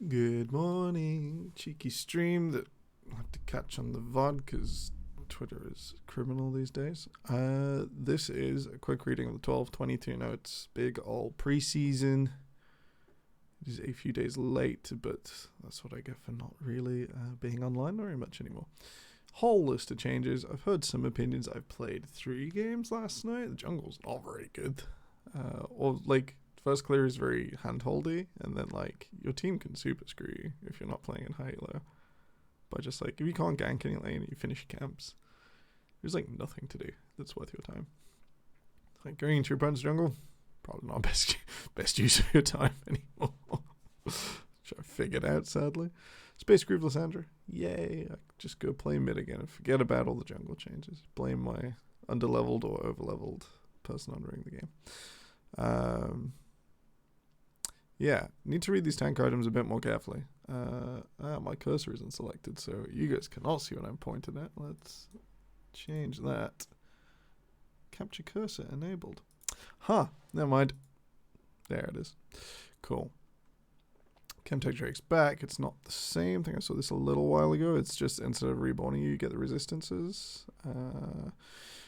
Good morning. Cheeky stream that I have to catch on the VOD because Twitter is criminal these days. This is a quick reading of the 12-22 notes. Big old preseason. It is a few days late, but that's what I get for not really being online very much anymore. Whole list of changes. I've heard some opinions. I've played 3 games last night. The jungle's not very good. First clear is very handholdy, and then your team can super screw you if you're not playing in Halo. But just if you can't gank any lane and you finish camps, there's nothing to do that's worth your time. Going into your opponent's jungle, probably not best use of your time anymore. Which I figured out, sadly. Space Groove Lysandra, yay! I just go play mid again and forget about all the jungle changes. Blame my underleveled or overleveled person undering the game. Yeah, need to read these tank items a bit more carefully. My cursor isn't selected, so you guys cannot see what I'm pointing at. Let's change that. Capture cursor enabled. Never mind. There it is. Cool. Chemtech Drake's back. It's not the same thing. I saw this a little while ago. It's just instead of reborning you get the resistances.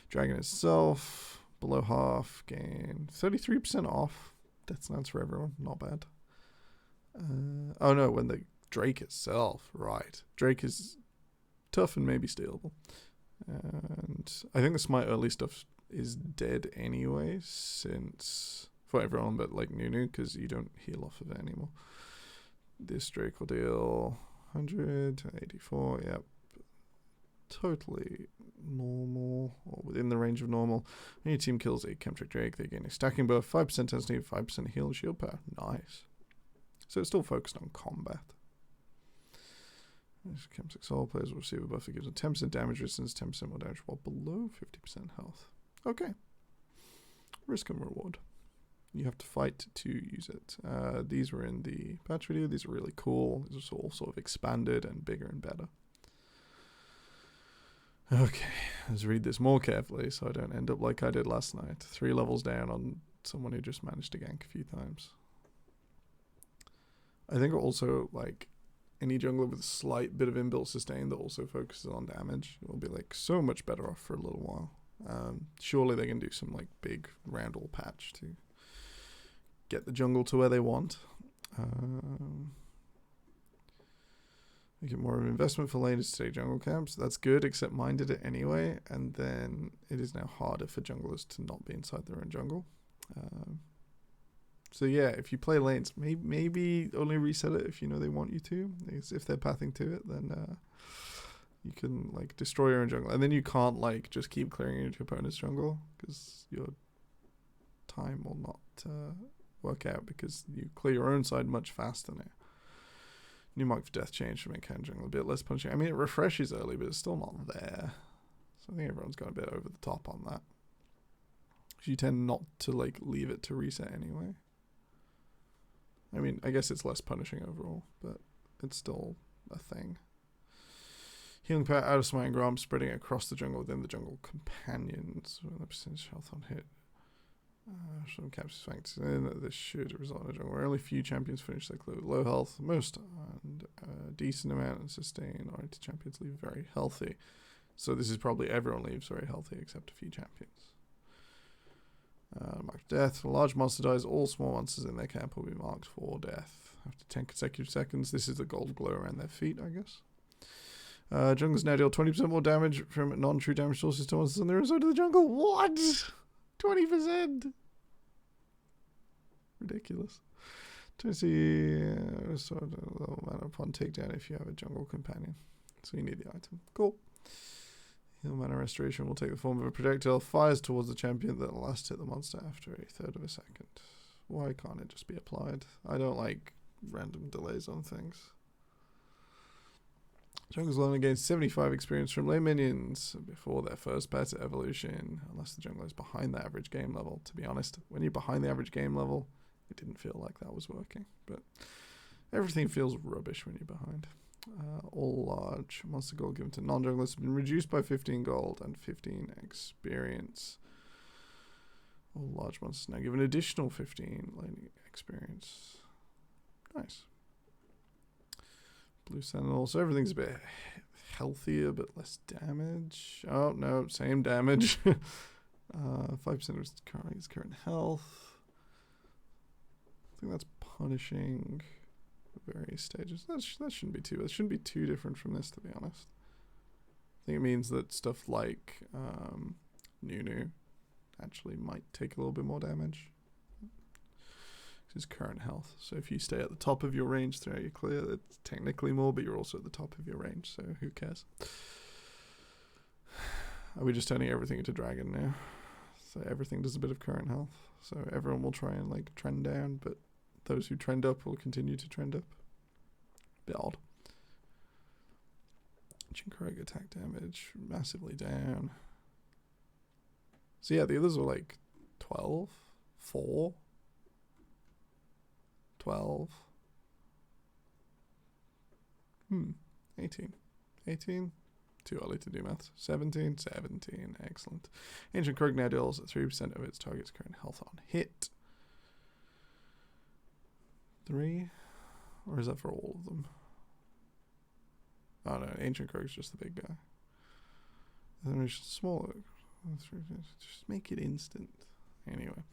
Dragon itself, below half, gain 33% off. Death stance for everyone. Not bad. Oh no, when the Drake itself. Right. Drake is tough and maybe stealable. And I think the Smite early stuff is dead anyway, since for everyone but Nunu, because you don't heal off of it anymore. This Drake will deal 184, yep. Totally normal, or within the range of normal. When your team kills a Chemtech Drake, they gain a stacking buff, 5% intensity, 5% heal and shield power. Nice. So it's still focused on combat. Chemtech Soul players will receive a buff that gives a 10% damage resistance, 10% more damage while below 50% health. Okay. Risk and reward. You have to fight to use it. These were in the patch video. These are really cool. These are all sort of expanded and bigger and better. Okay, let's read this more carefully so I don't end up like I did last night. 3 levels down on someone who just managed to gank a few times. I think also, any jungler with a slight bit of inbuilt sustain that also focuses on damage will be, so much better off for a little while. Surely they can do some, big Randall patch to get the jungle to where they want. Make it more of an investment for laners to take jungle camps. That's good, except mine did it anyway, and then it is now harder for junglers to not be inside their own jungle. So yeah, if you play lanes, maybe only reset it if you know they want you to. If they're pathing to it, then you can destroy your own jungle, and then you can't just keep clearing into your opponent's jungle because your time will not work out because you clear your own side much faster now. New mark for death change to make hand jungle a bit less punishing. I mean, it refreshes early, but it's still not there. So I think everyone's gone a bit over the top on that. You tend not to leave it to reset anyway. I mean, I guess it's less punishing overall, but it's still a thing. Healing power out of Smite and Grom, spreading it across the jungle within the jungle companions. With a percentage health on hit. Some captures thanks. This should result in a jungle where only few champions finish their clue with low health. Most and a decent amount of sustain oriented champions leave very healthy. So this is probably everyone leaves very healthy except a few champions. Marked death. A large monster dies. All small monsters in their camp will be marked for death. After 10 consecutive seconds, this is the gold glow around their feet, I guess. Junglers now deal 20% more damage from non-true damage sources to monsters on the other side of the jungle. What? 20%? Ridiculous. To see sort of a little amount upon takedown if you have a jungle companion. So you need the item. Cool. Heal mana restoration will take the form of a projectile, fires towards the champion that will last hit the monster after a third of a second. Why can't it just be applied? I don't like random delays on things. Junglers only gain 75 experience from lane minions before their first pet evolution, unless the jungler is behind the average game level. To be honest, when you're behind the average game level, it didn't feel like that was working. But everything feels rubbish when you're behind. All large monster gold given to non-junglers has been reduced by 15 gold and 15 experience. All large monsters now give an additional 15 lane experience. Nice. Blue Sentinel. So everything's a bit healthier, but less damage. Oh, no, same damage. 5% of his current health. I think that's punishing various stages. That shouldn't be too bad. It shouldn't be too different from this, to be honest. I think it means that stuff like Nunu actually might take a little bit more damage. His current health. So if you stay at the top of your range throughout your clear, that's technically more, but you're also at the top of your range, so who cares? Are we just turning everything into dragon now? So everything does a bit of current health. So everyone will try and like trend down, but those who trend up will continue to trend up. Bit odd. Jinkrog attack damage massively down. So yeah, the others were like 12, 4, 12, 18, 18, too early to do maths, 17, 17, excellent. Ancient Krug now deals 3% of its target's current health on hit. 3, or is that for all of them? Oh no, Ancient Krug's just the big guy. And then it's smaller, just make it instant. Anyway.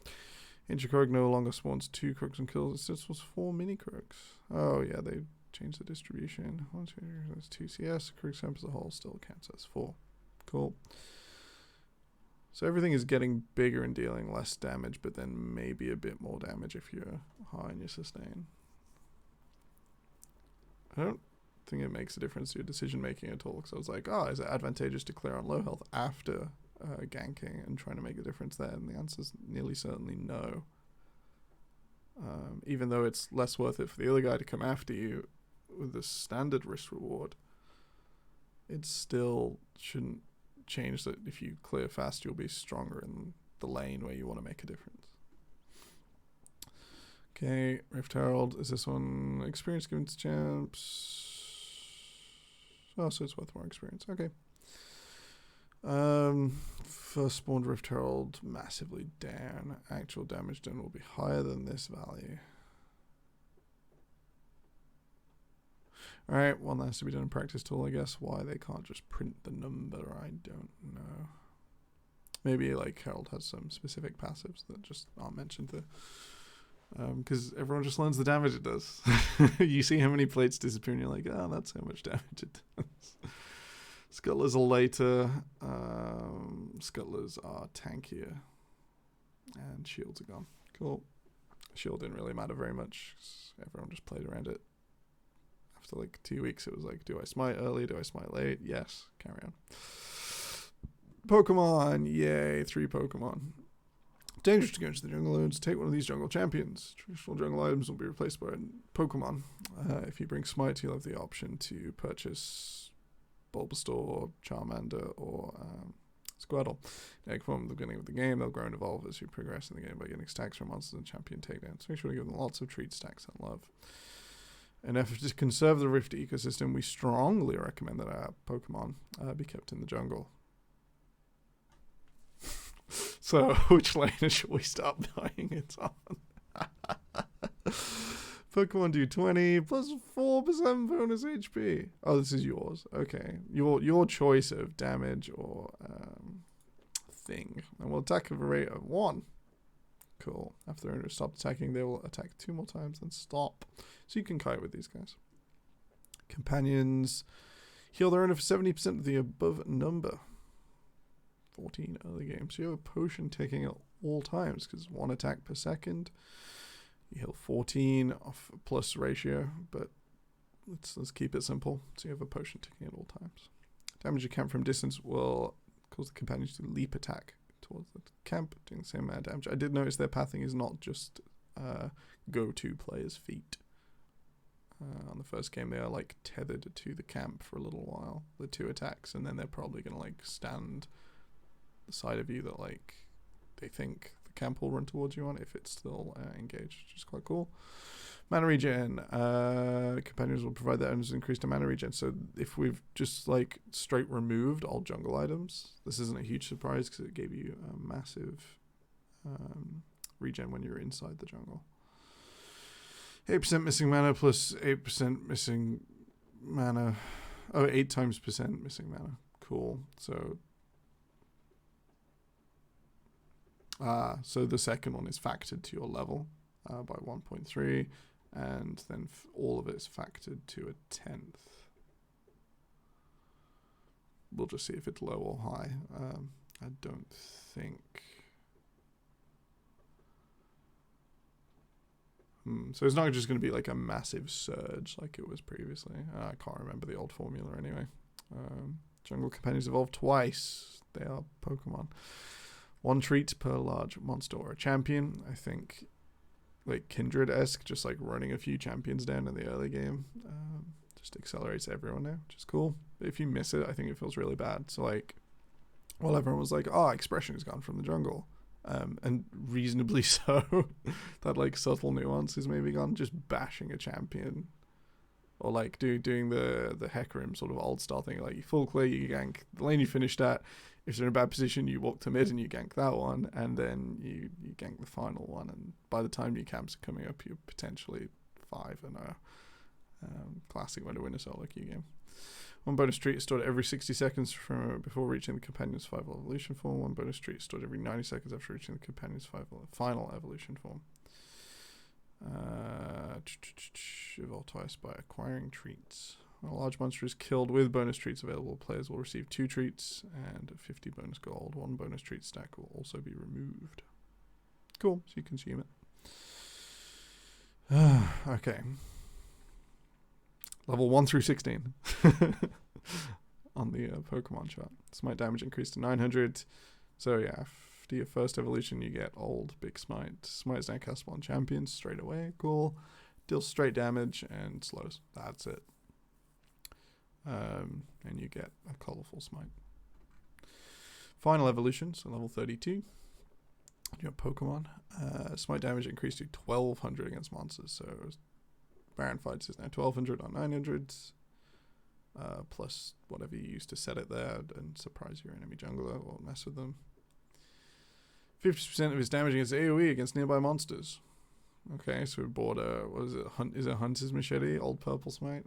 Ancient Krug no longer spawns 2 Krugs and kills. It just was 4 mini Krugs. Oh yeah, they changed the distribution. 1, 2, that's 2 CS. Krug sample as a whole still counts as 4. Cool. So everything is getting bigger and dealing less damage, but then maybe a bit more damage if you're high in your sustain. I don't think it makes a difference to your decision making at all, because I was like, oh, is it advantageous to clear on low health after ganking and trying to make a difference there? And the answer is nearly certainly no. Even though it's less worth it for the other guy to come after you with the standard risk reward, it still shouldn't change that if you clear fast you'll be stronger in the lane where you want to make a difference. Okay, Rift Herald, is this one experience given to champs? Oh, so it's worth more experience. Okay. First spawned Rift Herald massively down. Actual damage done will be higher than this value. Alright, one that has to be done in practice tool, I guess. Why they can't just print the number, I don't know. Maybe like Herald has some specific passives that just aren't mentioned there. Because everyone just learns the damage it does. You see how many plates disappear and you're like, oh, that's how much damage it does. Scuttlers are later. Scuttlers are tankier. And shields are gone. Cool. Shield didn't really matter very much, 'cause everyone just played around it. After like 2 weeks, it was like, do I smite early? Do I smite late? Yes. Carry on. Pokemon. Yay. 3 Pokemon. Dangerous to go into the jungle zones. Take one of these jungle champions. Traditional jungle items will be replaced by Pokemon. If you bring Smite, you'll have the option to purchase Bulbasaur, Charmander, or Squirtle. Egg form at the beginning of the game. They'll grow and evolve as you progress in the game by getting stacks from monsters and champion takedowns. Make sure to give them lots of treats, stacks, and love. In an effort to conserve the Rift ecosystem, we strongly recommend that our Pokemon be kept in the jungle. So, which lane should we stop dying it on? Pokemon do 20 plus 4% bonus HP. Oh, this is yours. Okay. Your choice of damage or thing. And we'll attack at a rate of 1. Cool. After the owner stopped attacking, they will attack 2 more times, then stop. So you can kite with these guys. Companions heal their owner for 70% of the above number. 14 early games. So you have a potion taking at all times, because 1 attack per second. You heal 14 off plus ratio, but let's keep it simple. So you have a potion ticking at all times. Damage you camp from distance will cause the companions to leap attack towards the camp, doing the same amount of damage. I did notice their pathing is not just go-to players' feet. On the first game, they are like tethered to the camp for a little while, the 2 attacks, and then they're probably going to like stand the side of you that like they think the camp will run towards you on if it's still engaged, which is quite cool. Mana regen. Companions will provide their owners increased mana regen. So if we've just like straight removed all jungle items, this isn't a huge surprise because it gave you a massive regen when you're inside the jungle. 8% missing mana plus 8% missing mana. Oh, 8 times percent missing mana. Cool. So the second one is factored to your level by 1.3, and then all of it is factored to a 10th. We'll just see if it's low or high. I don't think. So it's not just going to be like a massive surge like it was previously. I can't remember the old formula anyway. Jungle companions evolve twice. They are Pokemon. 1 treat per large monster or a champion. I think like Kindred-esque, just like running a few champions down in the early game. Just accelerates everyone now, which is cool. But if you miss it, I think it feels really bad. So like, while everyone was like, oh, expression is gone from the jungle. And reasonably so, that like subtle nuance is maybe gone. Just bashing a champion, or like doing the Hecarim sort of old style thing, like you full clear, you gank the lane you finished at. If they're in a bad position, you walk to mid and you gank that one, and then you gank the final one. And by the time your camps are coming up, you're potentially 5-0. Classic way to win a solo queue game. 1 bonus treat is stored every 60 seconds before reaching the companion's final evolution form. 1 bonus treat is stored every 90 seconds after reaching the companion's final evolution form. Evolve twice by acquiring treats. When a large monster is killed with bonus treats available, players will receive 2 treats and 50 bonus gold. 1 bonus treat stack will also be removed. Cool, so you consume it. Okay. Level 1 through 16 on the Pokemon chart. Smite damage increased to 900. So yeah, after your first evolution, you get old big smite. Smite is now castable on champions straight away. Cool. Deals straight damage and slows. That's it. And you get a colorful smite. Final evolution, so level 32. Your Pokemon. Smite damage increased to 1200 against monsters. So Baron fights is now 1200 on 900s, plus whatever you use to set it there and surprise your enemy jungler or mess with them. 50% of his damage against AoE against nearby monsters. Okay, so we bought is it Hunter's Machete, old purple smite?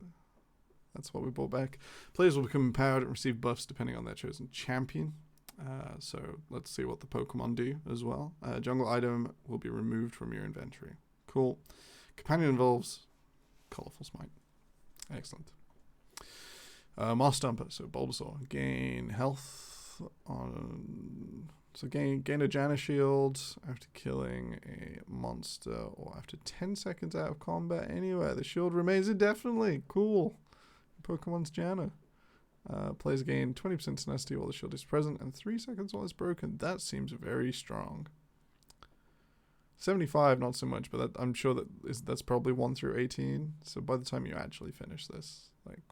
That's what we bought back. Players will become empowered and receive buffs depending on their chosen champion. So let's see what the Pokemon do as well. Jungle item will be removed from your inventory. Cool. Companion involves colorful smite. Excellent. Moss Stomper, so Bulbasaur. Gain health on... So gain a Janna shield after killing a monster or after 10 seconds out of combat anywhere. The shield remains indefinitely. Cool. Pokemon's Janna. Players gain 20% tenacity while the shield is present and 3 seconds while it's broken. That seems very strong. 75, not so much, but I'm sure that's probably 1 through 18. So by the time you actually finish this, like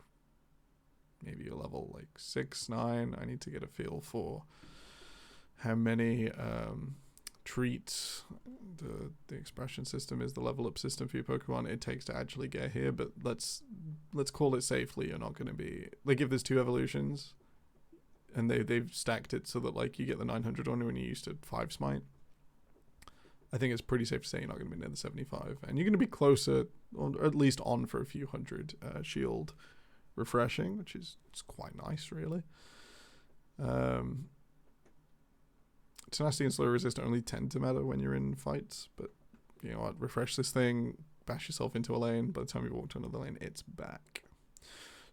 maybe you're level like 6, 9, I need to get a feel for how many treats the expression system is the level up system for your Pokemon it takes to actually get here. But let's call it safely. You're not going to be like, if there's 2 evolutions and they've stacked it so that like you get the 900 on when you used to 5 smite. I think it's pretty safe to say you're not going to be near the 75. And you're going to be closer, or at least on for a few hundred shield refreshing, which is quite nice, really. Tenacity and slow resist only tend to matter when you're in fights. But, you know what, refresh this thing, bash yourself into a lane. By the time you walk to another lane, it's back.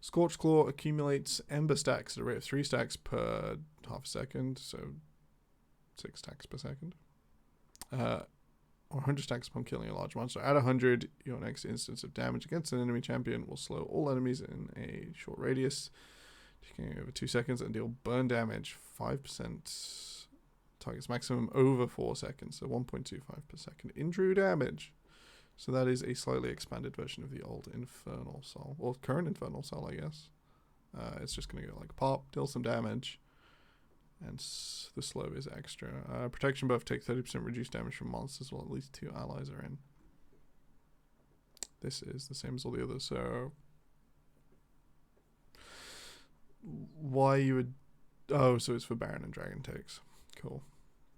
Scorched Claw accumulates Ember stacks at a rate of 3 stacks per half a second. So 6 stacks per second. Or 100 stacks upon killing a large monster. At 100, your next instance of damage against an enemy champion will slow all enemies in a short radius, taking over 2 seconds, and deal burn damage 5%. Targets maximum over 4 seconds, so 1.25 per second in true damage. So that is a slightly expanded version of the old Infernal Soul, or current Infernal Soul, I guess. It's just going to go like pop, deal some damage. And the slow is extra. Protection buff, take 30% reduced damage from monsters while at least 2 allies are in. This is the same as all the others, so... Why you would... Oh, so it's for Baron and Dragon takes. Cool.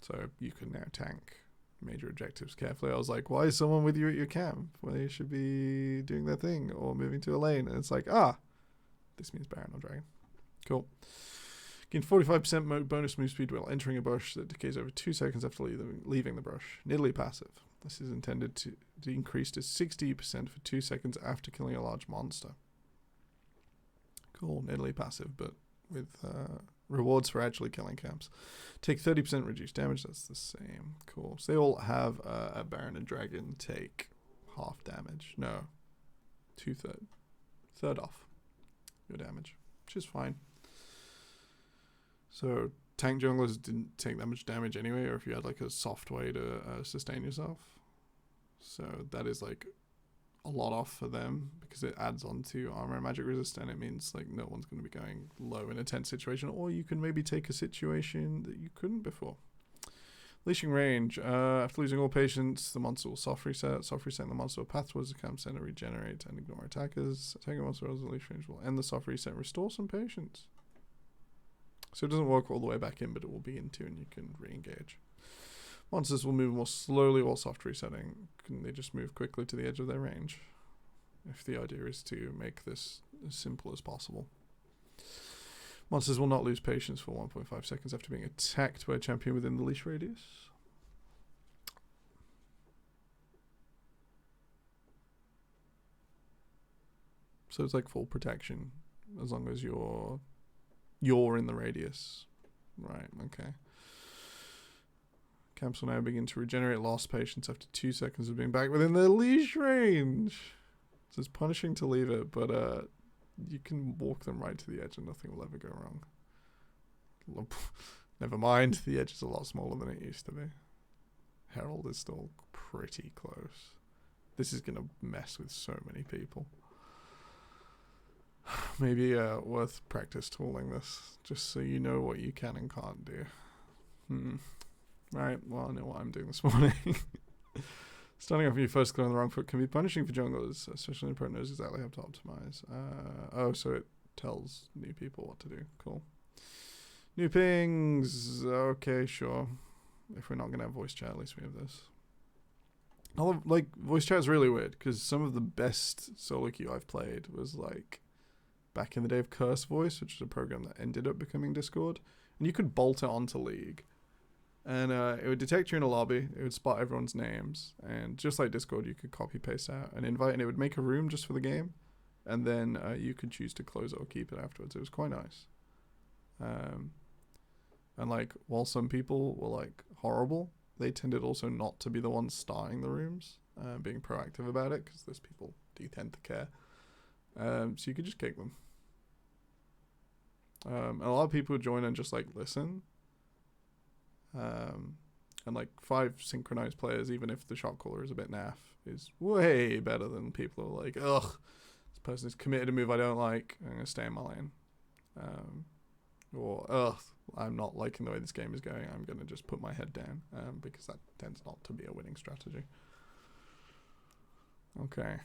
So you can now tank major objectives carefully. I was like, why is someone with you at your camp? Well, they should be doing their thing or moving to a lane. And it's like, This means Baron or Dragon. Cool. Gain 45% bonus move speed while entering a brush that decays over 2 seconds after leaving the brush. Nidalee passive. This is intended to increase to 60% for 2 seconds after killing a large monster. Cool, Nidalee passive, but with rewards for actually killing camps. Take 30% reduced damage, that's the same. Cool. So they all have a Baron and Dragon take half damage. No, 2/3. Third off your damage, which is fine. So tank junglers didn't take that much damage anyway, or if you had like a soft way to sustain yourself. So that is like a lot off for them because it adds on to armor and magic resist, and it means like no one's going to be going low in a tense situation, or you can maybe take a situation that you couldn't before. Leashing range. After losing all patience, the monster will soft reset. Soft resetting the monster will path towards the camp center, regenerate, and ignore attackers. Attacking monster with leash range will end the soft reset and restore some patience. So it doesn't work all the way back in, but it will be into, and you can re-engage. Monsters will move more slowly while soft resetting. Can they just move quickly to the edge of their range? If the idea is to make this as simple as possible. Monsters will not lose patience for 1.5 seconds after being attacked by a champion within the leash radius. So it's like full protection as long as you're in the radius. Right, okay. Camps will now begin to regenerate lost patience after 2 seconds of being back within their leash range. So it's punishing to leave it, but you can walk them right to the edge and nothing will ever go wrong. Never mind, the edge is a lot smaller than it used to be. Herald is still pretty close. This is going to mess with so many people. Maybe worth practice tooling this, just so you know what you can and can't do. Right, well, I know what I'm doing this morning. Starting off with your first claw on the wrong foot can be punishing for junglers, especially when the opponent knows exactly how to optimize. Oh, so it tells new people what to do. Cool. New pings. Okay, sure. If we're not going to have voice chat, at least we have this. Like, voice chat is really weird, because some of the best solo queue I've played was, like, back in the day of Curse Voice, which is a program that ended up becoming Discord. And you could bolt it onto League. And it would detect you in a lobby. It would spot everyone's names. And just like Discord, you could copy paste out an invite. And it would make a room just for the game. And then you could choose to close it or keep it afterwards. It was quite nice. And like, while some people were like horrible, they tended also not to be the ones starting the rooms. Being proactive about it. Because those people do tend to care. So you could just kick them. And a lot of people would join and just like listen. And like 5 synchronized players, even if the shot caller is a bit naff, is way better than people who are like, ugh, this person is committed to a move I don't like, I'm going to stay in my lane. Or, ugh, I'm not liking the way this game is going, I'm going to just put my head down, because that tends not to be a winning strategy. Okay.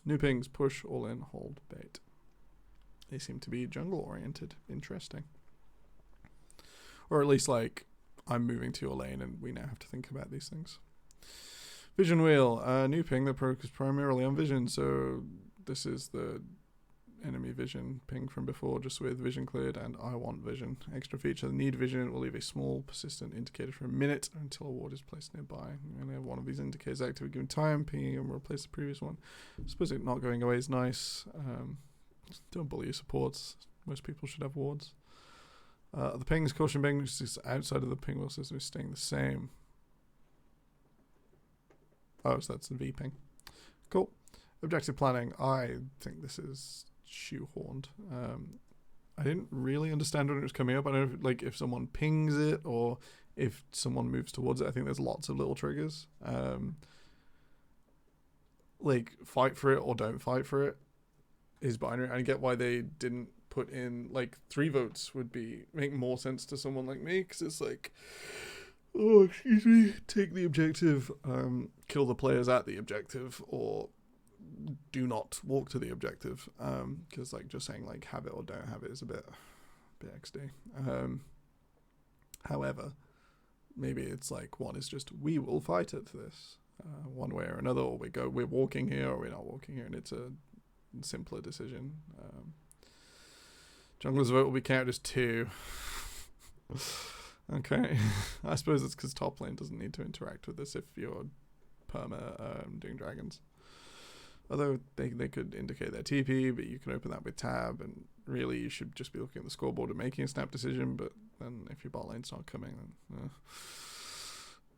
New pings, push, all in, hold, bait. They seem to be jungle oriented. Interesting. Or at least, like, I'm moving to your lane and we now have to think about these things. Vision wheel. New ping that focuses primarily on vision. So this is the enemy vision ping from before, just with vision cleared and I want vision. Extra feature, need vision will leave a small persistent indicator for a minute until a ward is placed nearby. And have one of these indicators active at given time, pinging and replace the previous one. I suppose it not going away is nice. Don't bully your supports. Most people should have wards. The ping's caution ping, which is outside of the ping wheel system, is staying the same. Oh, so that's the V ping. Cool. Objective planning. I think this is shoehorned. I didn't really understand when it was coming up. I don't know if, like, if someone pings it or if someone moves towards it. I think there's lots of little triggers. Like, fight for it or don't fight for it is binary. I get why they didn't put in, like, 3 votes would make more sense to someone like me, because it's like, oh, excuse me, take the objective, kill the players at the objective, or do not walk to the objective, because like just saying like have it or don't have it is a bit XD. However, maybe it's like one is just we will fight at this one way or another, or we're walking here or we're not walking here, and it's a simpler decision. Jungler's vote will be counted as 2. Okay. I suppose it's because top lane doesn't need to interact with this if you're perma doing dragons. Although they could indicate their TP, but you can open that with tab, and really you should just be looking at the scoreboard and making a snap decision, but then if your bot lane's not coming,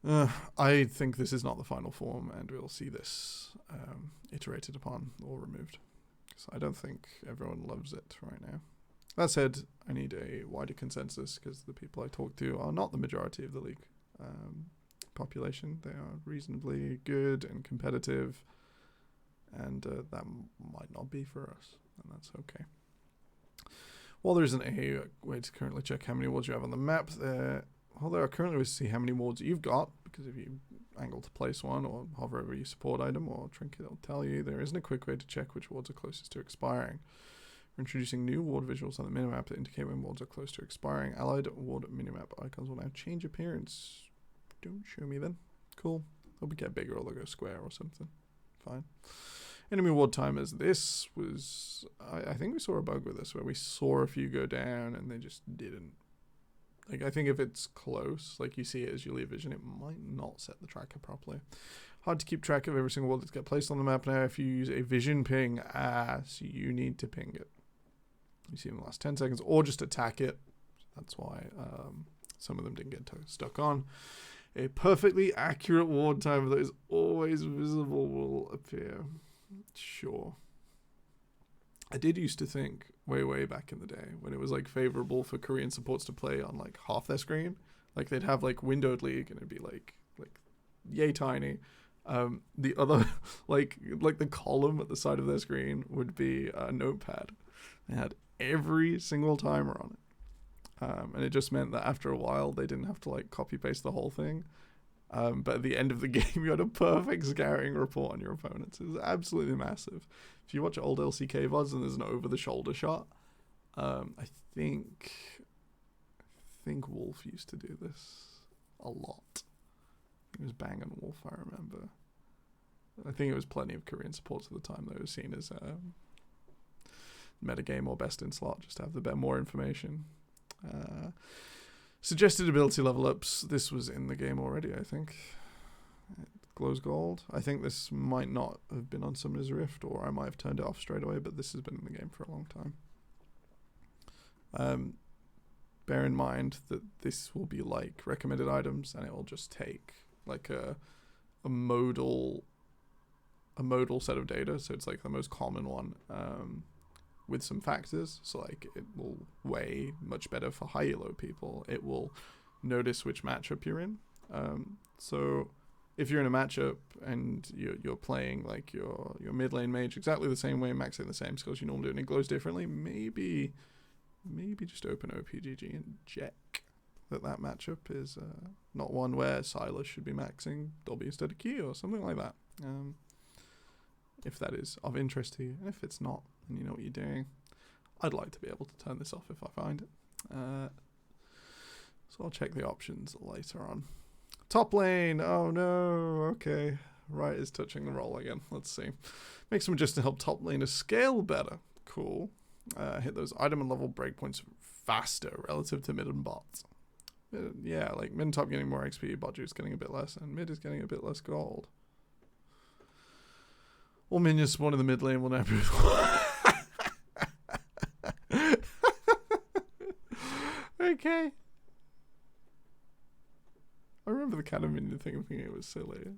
then I think this is not the final form, and we'll see this iterated upon or removed. So I don't think everyone loves it right now. That said, I need a wider consensus because the people I talk to are not the majority of the league population. They are reasonably good and competitive, and that might not be for us, and that's okay. While there isn't a way to currently check how many wards you have on the map, there are currently ways to see how many wards you've got, because if you angle to place one or hover over your support item or trinket, it'll tell you. There isn't a quick way to check which wards are closest to expiring. We're introducing new ward visuals on the minimap that indicate when wards are close to expiring. Allied ward minimap icons will now change appearance. Don't show me then. Cool. They'll get bigger or they'll go square or something. Fine. Enemy ward timers. This was... I think we saw a bug with this where we saw a few go down and they just didn't. Like, I think if it's close, like you see it as you leave vision, it might not set the tracker properly. Hard to keep track of every single ward that's get placed on the map now. If you use a vision ping, so you need to ping it. You see in the last 10 seconds, or just attack it. That's why some of them didn't get stuck on. A perfectly accurate ward timer that is always visible will appear. Sure. I did used to think way back in the day when it was like favorable for Korean supports to play on like half their screen. Like they'd have like windowed league and it'd be like yay tiny. The other like the column at the side of their screen would be a notepad. They had every single timer on it. And it just meant that after a while they didn't have to like copy paste the whole thing. But at the end of the game, you had a perfect scouting report on your opponents. It was absolutely massive. If you watch old LCK VODs and there's an over-the-shoulder shot, I think Wolf used to do this a lot. It was Bang and Wolf, I remember. I think it was plenty of Korean supports at the time that was seen as metagame or best in slot, just to have the bit more information. Suggested ability level ups. This was in the game already, I think. It glows gold. I think this might not have been on Summoner's Rift, or I might have turned it off straight away, but this has been in the game for a long time. Bear in mind that this will be like recommended items, and it will just take like a modal set of data. So it's like the most common one. With some factors, so like it will weigh much better for high elo people. It will notice which matchup you're in. So if you're in a matchup and you're playing like your mid lane mage exactly the same way, maxing the same skills you normally do, and it glows differently, maybe just open OPGG and check that matchup is not one where Silas should be maxing Dobby instead of Q or something like that. If that is of interest to you, and if it's not, and you know what you're doing, I'd like to be able to turn this off if I find it. So I'll check the options later on. Top lane, oh no, okay. Right is touching the roll again, let's see. Make some adjustments to help top laners scale better. Cool. Hit those item and level breakpoints faster relative to mid and bot. Yeah, like mid and top getting more XP, bot juice getting a bit less, and mid is getting a bit less gold. All minions spawn in the mid lane will now be... Okay. I remember the kind of minion thing, thinking it was silly.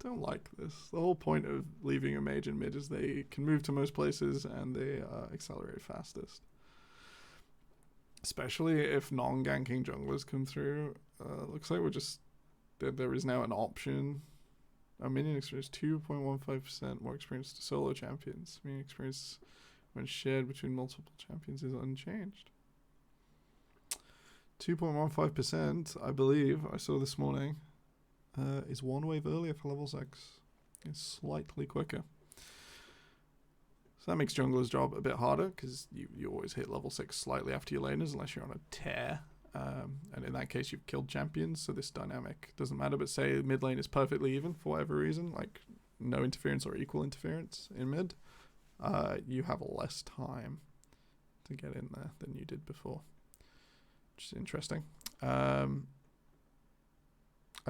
Don't like this. The whole point of leaving a mage in mid is they can move to most places and they accelerate fastest. Especially if non-ganking junglers come through. Looks like there is now an option. Our minion experience 2.15% more experience to solo champions. Minion experience when shared between multiple champions is unchanged. 2.15%, I believe, I saw this morning, is one wave earlier for level 6. It's slightly quicker. So that makes jungler's job a bit harder, because you always hit level 6 slightly after your laners, unless you're on a tear. And in that case, you've killed champions, so this dynamic doesn't matter. But say mid lane is perfectly even for whatever reason, like no interference or equal interference in mid, you have less time to get in there than you did before, which is interesting. I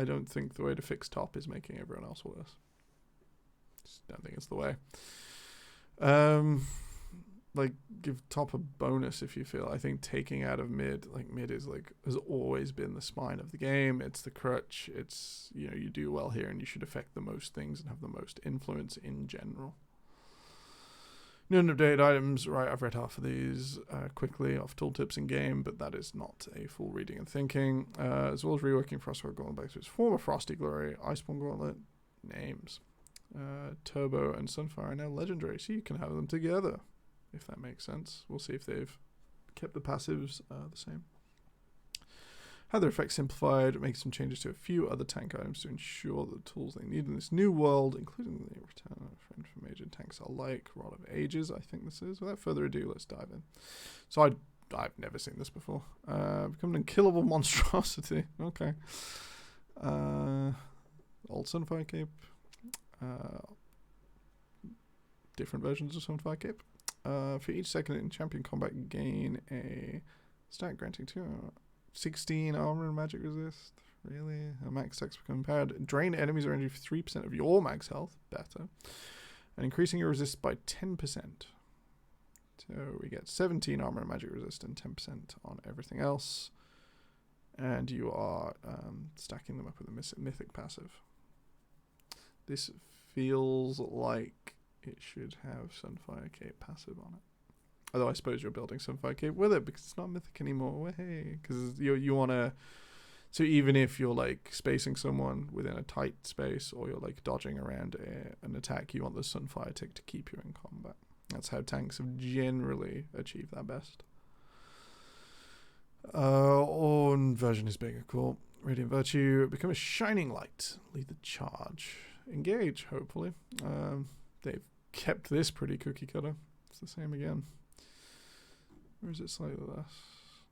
don't think the way to fix top is making everyone else worse. Just don't think it's the way. Like, give top a bonus if you feel. I think taking out of mid, like, mid is like has always been the spine of the game. It's the crutch. It's, you know, you do well here and you should affect the most things and have the most influence in general. New and updated items. Right, I've read half of these quickly off tooltips in game, but that is not a full reading and thinking. As well as reworking Frostfire Gauntlet back to its former Frosty Glory, Iceborne Gauntlet names. Turbo and Sunfire are now legendary, so you can have them together, if that makes sense. We'll see if they've kept the passives the same. Had their effects simplified, make some changes to a few other tank items to ensure the tools they need in this new world, including the return of a friend for major tanks alike. Rod of Ages, I think this is. Without further ado, let's dive in. So I've never seen this before. Become an unkillable monstrosity. Okay. Old Sunfire Cape. Different versions of Sunfire Cape. For each second in champion combat, gain a stat granting 16 armor and magic resist. Really? A max attacks become powered. Drain enemies are only 3% of your max health. Better. And increasing your resist by 10%. So we get 17 armor and magic resist and 10% on everything else. And you are stacking them up with a mythic passive. This feels like it should have Sunfire Cape passive on it. Although I suppose you're building Sunfire Cape with it because it's not mythic anymore. Hey, because you want to. So even if you're like spacing someone within a tight space, or you're like dodging around an attack, you want the Sunfire tick to keep you in combat. That's how tanks have generally achieved that best. On version is bigger. Cool. Radiant Virtue. Become a shining light. Lead the charge. Engage, hopefully. They've kept this pretty cookie cutter. It's the same again. Or is it slightly less?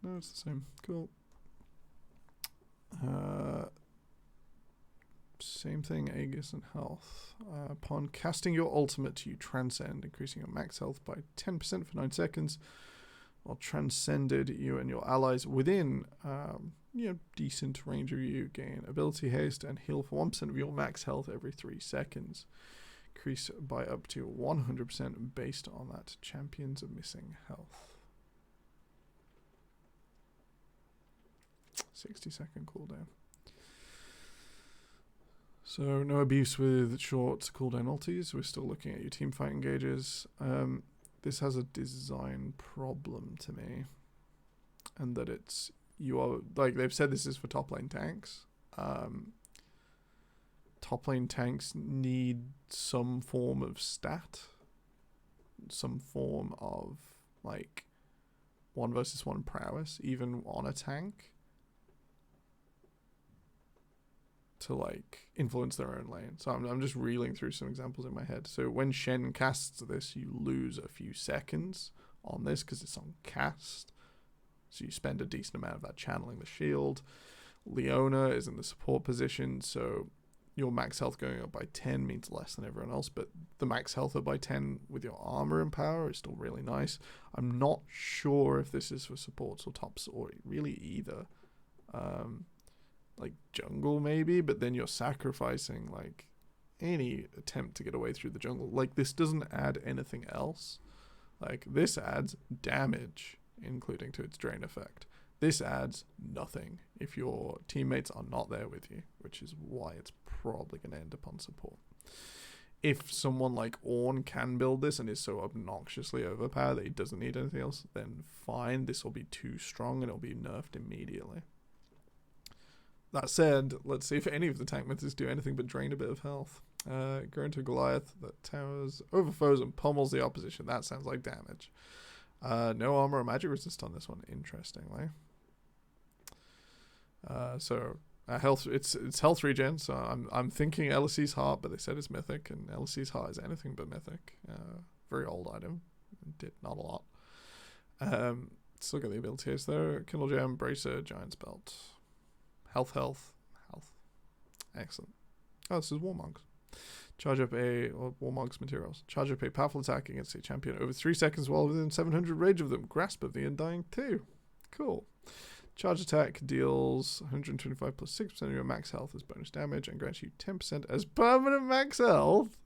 No, it's the same. Cool. Same thing, Aegis and health. Upon casting your ultimate, you transcend, increasing your max health by 10% for 9 seconds. While transcended, you and your allies within decent range of you gain ability haste and heal for 1% of your max health every 3 seconds. Increase by up to 100% based on that champion's missing health. 60-second cooldown. So no abuse with short cooldown ultis. We're still looking at your team fight engages. This has a design problem to me, and that you are like they've said this is for top lane tanks. Top lane tanks need some form of stat, some form of like 1 versus 1 prowess, even on a tank, to like influence their own lane. So I'm just reeling through some examples in my head. So when Shen casts this, you lose a few seconds on this because it's on cast. So you spend a decent amount of that channeling the shield. Leona is in the support position, so your max health going up by 10 means less than everyone else, but the max health up by 10 with your armor and power is still really nice. I'm not sure if this is for supports or tops or really either. Like jungle maybe, but then you're sacrificing like any attempt to get away through the jungle. Like this doesn't add anything else. Like this adds damage, including to its drain effect. This adds nothing if your teammates are not there with you, which is why it's probably going to end up on support. If someone like Ornn can build this and is so obnoxiously overpowered that he doesn't need anything else, then fine, this will be too strong and it'll be nerfed immediately. That said, let's see if any of the tank methods do anything but drain a bit of health. Grow into Goliath that towers over foes and pummels the opposition. That sounds like damage. No armor or magic resist on this one, interestingly. So health, it's health regen. So I'm thinking LSE's Heart, but they said it's mythic, and LSE's Heart is anything but mythic. Very old item, did not a lot. Still got the abilities though. Kindle Gem, Bracer, Giant's Belt. Health. Excellent. Oh, this is Warmonks. Charge up a, or Warmog's materials. Charge up a powerful attack against a champion over 3 seconds while within 700 range of them. Grasp of the Undying 2. Cool. Charge attack deals 125 plus 6% of your max health as bonus damage and grants you 10% as permanent max health.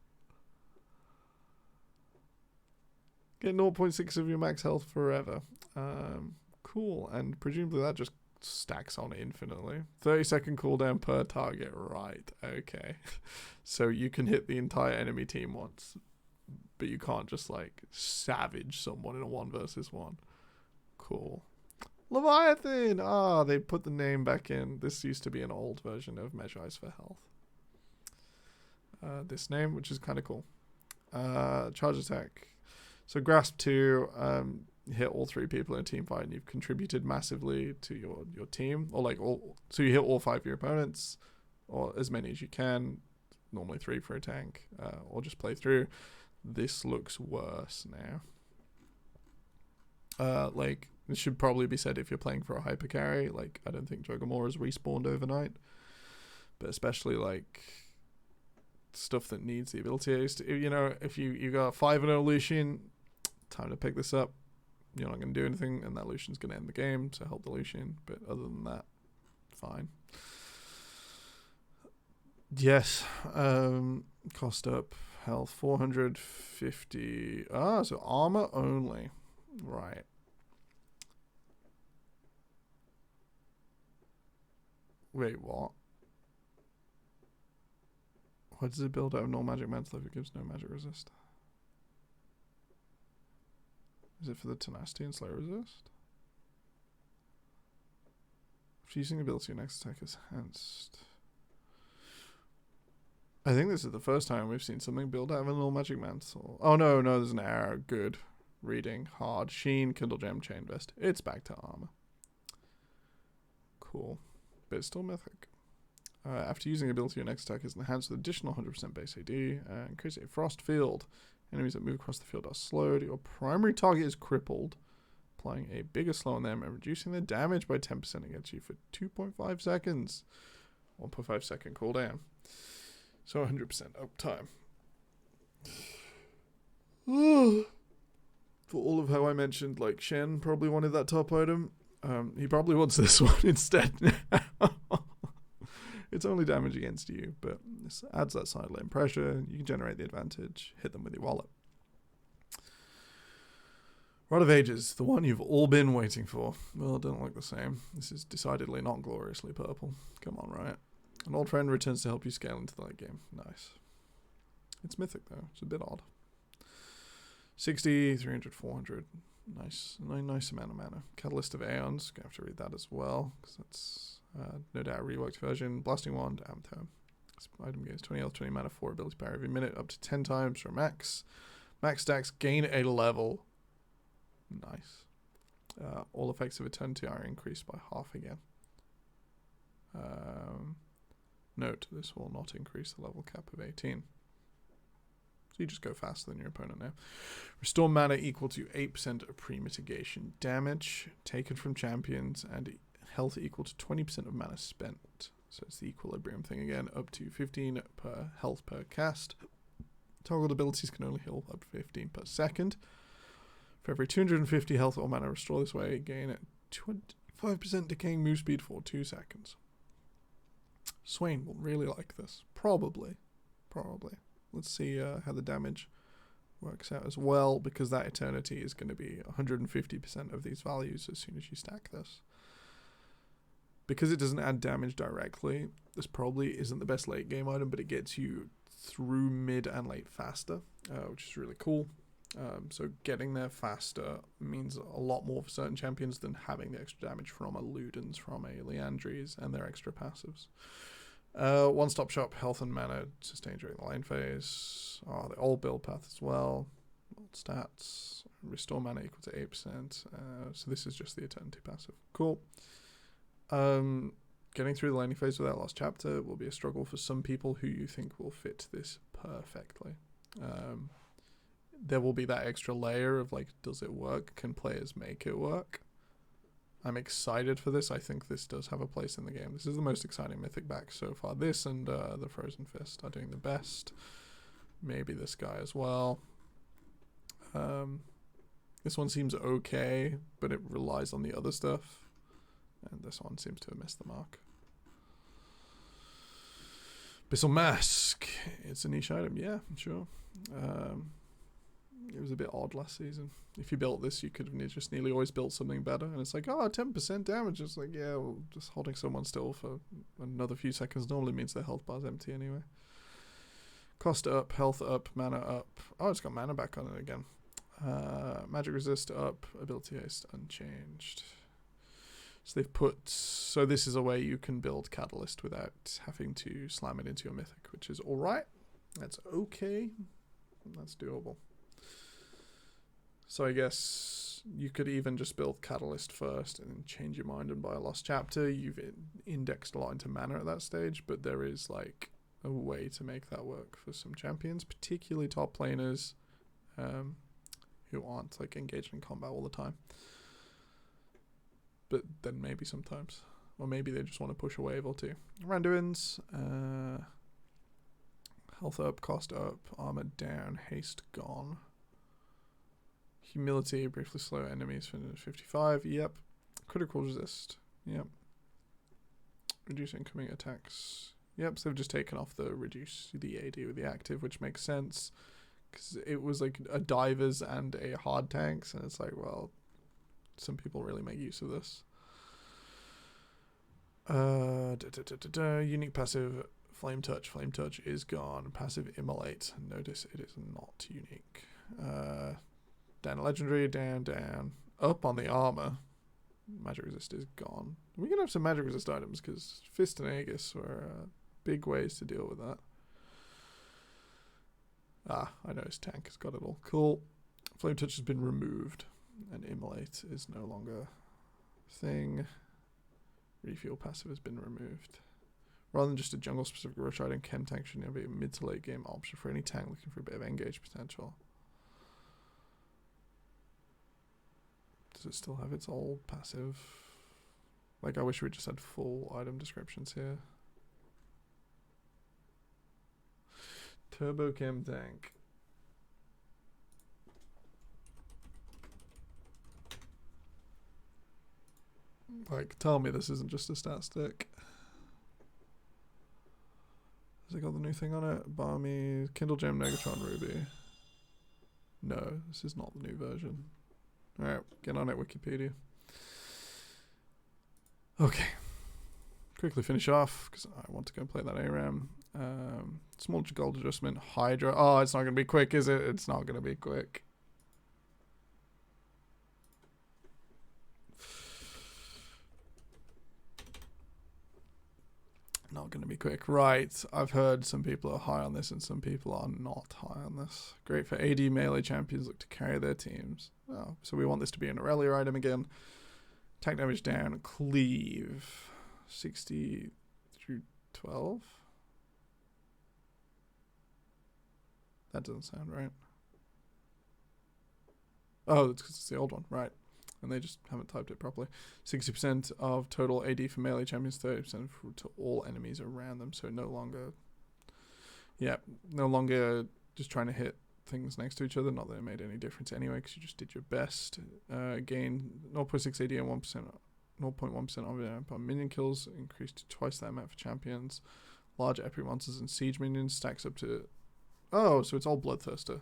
Get 0.6 of your max health forever. Cool. And presumably that just stacks on infinitely. 30-second cooldown per target. Right. Okay. So you can hit the entire enemy team once, but you can't just like savage someone in a 1 versus 1. Cool. Leviathan! Ah, they put the name back in. This used to be an old version of Measure Ice for Health. This name, which is kind of cool. Charge attack. So Grasp 2, hit all 3 people in a team fight and you've contributed massively to your team. Or like so you hit all 5 of your opponents, or as many as you can. Normally 3 for a tank, or just play through. This looks worse now. Like, this should probably be said if you're playing for a hyper carry. Like, I don't think Jogomore is respawned overnight. But especially, like, stuff that needs the ability. You know, if you got 5-0 Lucian, time to pick this up. You're not going to do anything, and that Lucian's going to end the game, so help the Lucian. But other than that, fine. Yes. Cost up. Health 450. Ah, so armor only. Right. Wait, what? What does it build out of no magic mantle if it gives no magic resist? Is it for the tenacity and slow resist? If using ability, your next attack is enhanced. I think this is the first time we've seen something build out of a null magic mantle. Oh no, there's an arrow. Good. Reading. Hard. Sheen. Kindle Gem. Chain Vest. It's back to armor. Cool. But it's still mythic. After using ability, your next attack is enhanced with additional 100% base AD and creates a frost field. Enemies that move across the field are slowed. Your primary target is crippled, applying a bigger slow on them and reducing their damage by 10% against you for 2.5 seconds. 1.5 second cooldown. So 100% uptime. For all of how I mentioned, like, Shen probably wanted that top item. He probably wants this one instead now. It's only damage against you, but this adds that side lane pressure. You can generate the advantage. Hit them with your wallet. Rod of Ages, the one you've all been waiting for. Well, it doesn't look the same. This is decidedly not gloriously purple. Come on, Riot. An old friend returns to help you scale into the late game. Nice. It's mythic, though. It's a bit odd. 60, 300, 400. Nice. Nice amount of mana. Catalyst of Aeons. Gonna have to read that as well, because that's no doubt a reworked version. Blasting Wand, Amtome. This item gains 20 health, 20 mana, 4 ability power every minute, up to 10 times for max. Max stacks gain a level. Nice. All effects of Eternity are increased by half again. Note, this will not increase the level cap of 18. So you just go faster than your opponent now. Restore mana equal to 8% of pre-mitigation damage taken from champions and health equal to 20% of mana spent. So it's the equilibrium thing again, up to 15 per health per cast. Toggled abilities can only heal up to 15 per second. For every 250 health or mana restore this way, gain 25% decaying move speed for 2 seconds. Swain will really like this. Probably. Let's see how the damage works out as well, because that Eternity is going to be 150% of these values as soon as you stack this. Because it doesn't add damage directly, this probably isn't the best late game item, but it gets you through mid and late faster, which is really cool. So getting there faster means a lot more for certain champions than having the extra damage from a Ludens, from a Leandries, and their extra passives. One-stop shop, health and mana sustained during the lane phase. The old build path as well. Old stats. Restore mana equal to 8%. So this is just the Eternity passive. Cool. Getting through the laning phase without Lost Chapter will be a struggle for some people who you think will fit this perfectly. There will be that extra layer of, like, does it work? Can players make it work? I'm excited for this. I think this does have a place in the game. This is the most exciting mythic back so far. This and the Frozen Fist are doing the best. Maybe this guy as well. This one seems okay, but it relies on the other stuff. And this one seems to have missed the mark. Abyssal Mask. It's a niche item. Yeah, sure. It was a bit odd last season. If you built this, you could have just nearly always built something better. And it's like, oh, 10% damage. It's like, yeah, well, just holding someone still for another few seconds normally means their health bar's empty anyway. Cost up, health up, mana up. Oh, it's got mana back on it again. Magic resist up, ability haste unchanged. So they've put, so this is a way you can build Catalyst without having to slam it into your mythic, which is alright. That's okay. That's doable. So I guess you could even just build Catalyst first and then change your mind and buy a Lost Chapter. You've indexed a lot into mana at that stage, but there is like a way to make that work for some champions, particularly top laners who aren't like engaged in combat all the time. But then maybe sometimes. Or maybe they just want to push a wave or two. Randuins. Health up, cost up, armor down, haste gone. Humility, briefly slow enemies for 55. Yep. Critical resist. Yep. Reduce incoming attacks. Yep, so they've just taken off the reduce the AD with the active, which makes sense. Because it was like a divers and a hard tanks, and it's like, well, some people really make use of this. Unique passive, Flame Touch. Flame Touch is gone. Passive Immolate. Notice it is not unique. Down a legendary, down. Up on the armor. Magic resist is gone. We're going to have some magic resist items, because Fist and Aegis were big ways to deal with that. I know his tank has got it all. Cool. Flame Touch has been removed. And Immolate is no longer a thing. Refuel passive has been removed. Rather than just a jungle specific rush item, Chem Tank should now be a mid to late game option for any tank looking for a bit of engage potential. Does it still have its old passive? Like, I wish we just had full item descriptions here. Turbo Chem Tank. Like, tell me this isn't just a stat stick. Has it got the new thing on it? Balmy, Kindle Gem, Negatron, Ruby. No, this is not the new version. Alright, get on it, Wikipedia. Okay. Quickly finish off, because I want to go and play that ARAM. Small gold adjustment, Hydra. Oh, it's not going to be quick, is it? It's not going to be quick. Not going to be quick. Right, I've heard some people are high on this and some people are not high on this. Great for AD melee champions look to carry their teams. Oh, so we want this to be an Aurelia item again. Attack damage down, cleave. 60 through 12? That doesn't sound right. Oh, it's because it's the old one, right. And they just haven't typed it properly. 60% of total AD for melee champions, 30% to all enemies around them. So no longer just trying to hit things next to each other. Not that it made any difference anyway, because you just did your best. Gain 0.6 AD and 0.1% on minion kills, increased to twice that amount for champions. Large epic monsters and siege minions stacks up to... Oh, so it's all Bloodthirster.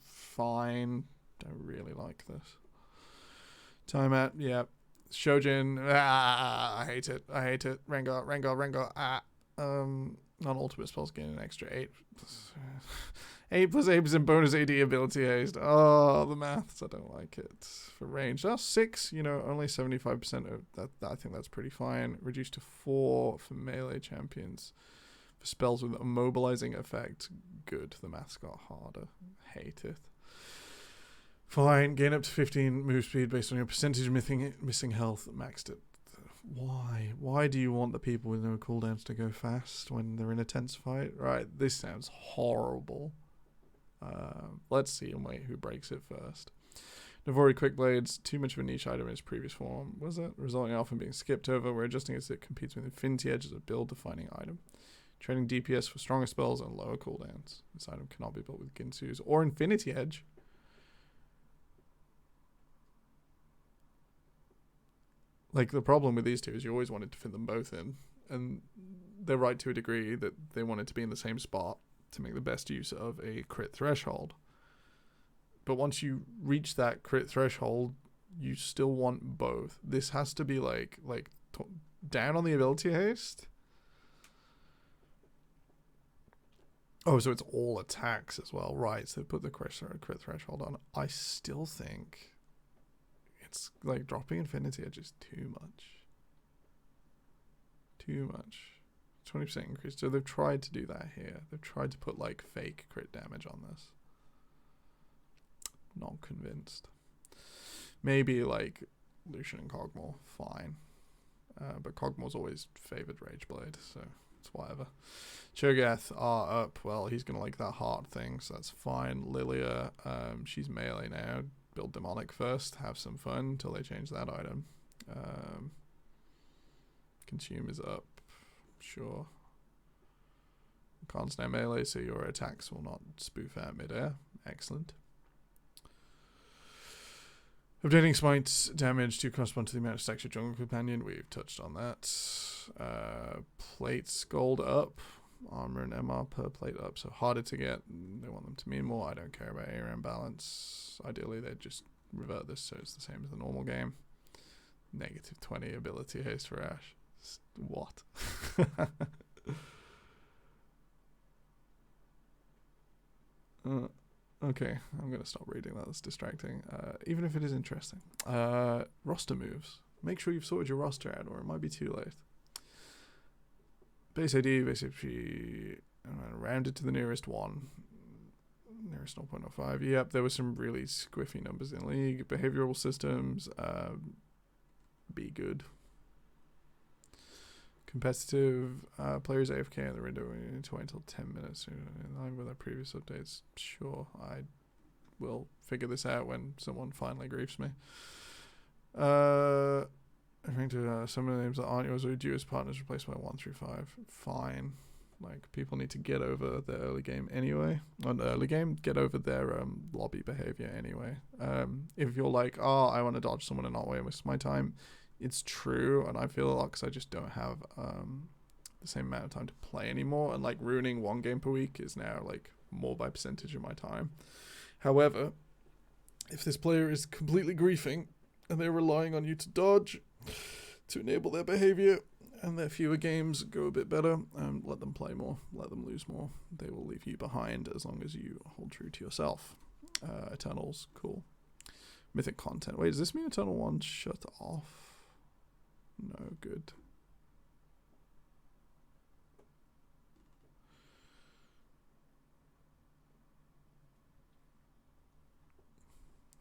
Fine. Don't really like this. Timeout, yeah. Shojin, I hate it. Rengar, non-ultimate spells gain an extra 8. 8 plus 8% bonus AD ability haste. Oh, the maths, I don't like it. For range, that's 6, only 75% of that. I think that's pretty fine. Reduced to 4 for melee champions. For spells with a mobilizing effect, good. The maths got harder. Hate it. Fine, gain up to 15 move speed based on your percentage of missing health maxed at... Why? Why do you want the people with no cooldowns to go fast when they're in a tense fight? Right, this sounds horrible. Let's see and wait who breaks it first. Navori Quick Blades, too much of a niche item in its previous form, was it? Resulting in often being skipped over, where adjusting as it competes with Infinity Edge as a build-defining item. Trading DPS for stronger spells and lower cooldowns. This item cannot be built with Ginsu's or Infinity Edge. Like, the problem with these two is you always wanted to fit them both in. And they're right to a degree that they wanted to be in the same spot to make the best use of a crit threshold. But once you reach that crit threshold, you still want both. This has to be like down on the ability haste. Oh, so it's all attacks as well. Right, so put the crit threshold on. I still think it's like dropping Infinity Edge is too much. Too much. 20% increase. So they've tried to do that here. They've tried to put like fake crit damage on this. Not convinced. Maybe like Lucian and Cogmore, fine. But Cogmore's always favored Rageblade, so it's whatever. Cho'Gath are up. Well, he's going to like that heart thing, so that's fine. Lilia, she's melee now. Build Demonic first. Have some fun until they change that item. Consume is up. Sure. Can't now melee, so your attacks will not spoof out midair. Excellent. Updating Smite's damage to correspond to the amount of stacks your jungle companion. We've touched on that. Plates gold up. Armor and MR per plate up. So harder to get. They want them to mean more. I don't care about ARM balance. Ideally, they'd just revert this so it's the same as the normal game. Negative 20 ability haste for Ashe. What? Okay, I'm going to stop reading that. That's distracting. Even if it is interesting. Roster moves. Make sure you've sorted your roster out or it might be too late. Base AD, base HP, rounded to the nearest one. Nearest 0.05. Yep, there were some really squiffy numbers in League. Behavioral systems. Be good. Competitive players AFK in the window. We need to wait until 10 minutes. In line with our previous updates. Sure, I will figure this out when someone finally griefs me. Referring to some of the names that aren't yours or due as partners replaced by 1 through 5. Fine. Like, people need to get over their early game anyway. On the early game, get over their lobby behavior anyway. If you're like, oh, I want to dodge someone and not waste my time, it's true, and I feel a lot because I just don't have the same amount of time to play anymore, and like ruining one game per week is now like more by percentage of my time. However, if this player is completely griefing and they're relying on you to dodge to enable their behavior and their fewer games go a bit better, let them play more, let them lose more. They will leave you behind as long as you hold true to yourself. Eternals, cool. Mythic content. Wait, does this mean Eternal 1 shut off? No, good.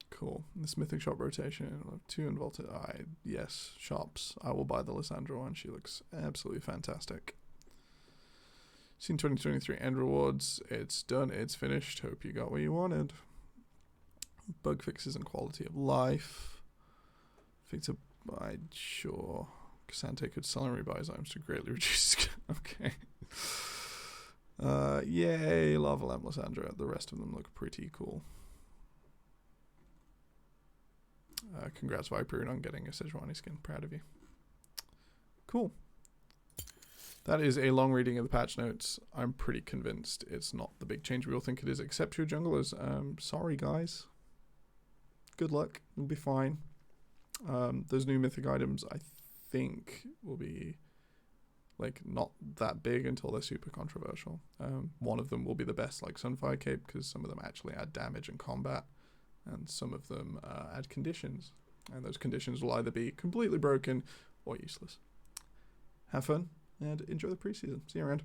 Cool. This mythic shop rotation. 2 and vaulted. Yes, shops. I will buy the Lysandra one. She looks absolutely fantastic. Seen 2023 end rewards. It's done. It's finished. Hope you got what you wanted. Bug fixes and quality of life. Fix a sure. Cassante could sell and rebuy his items to greatly reduce. Okay. Yay, Lava Lamp Lysandra. The rest of them look pretty cool. Congrats, Viper, on getting a Sejuani skin. Proud of you. Cool. That is a long reading of the patch notes. I'm pretty convinced it's not the big change we all think it is, except your junglers. Sorry, guys. Good luck. You'll be fine. Those new mythic items, I think, will be like not that big until they're super controversial. One of them will be the best, like Sunfire Cape, because some of them actually add damage and combat, and some of them add conditions, and those conditions will either be completely broken or useless. Have fun and enjoy the preseason. See you around.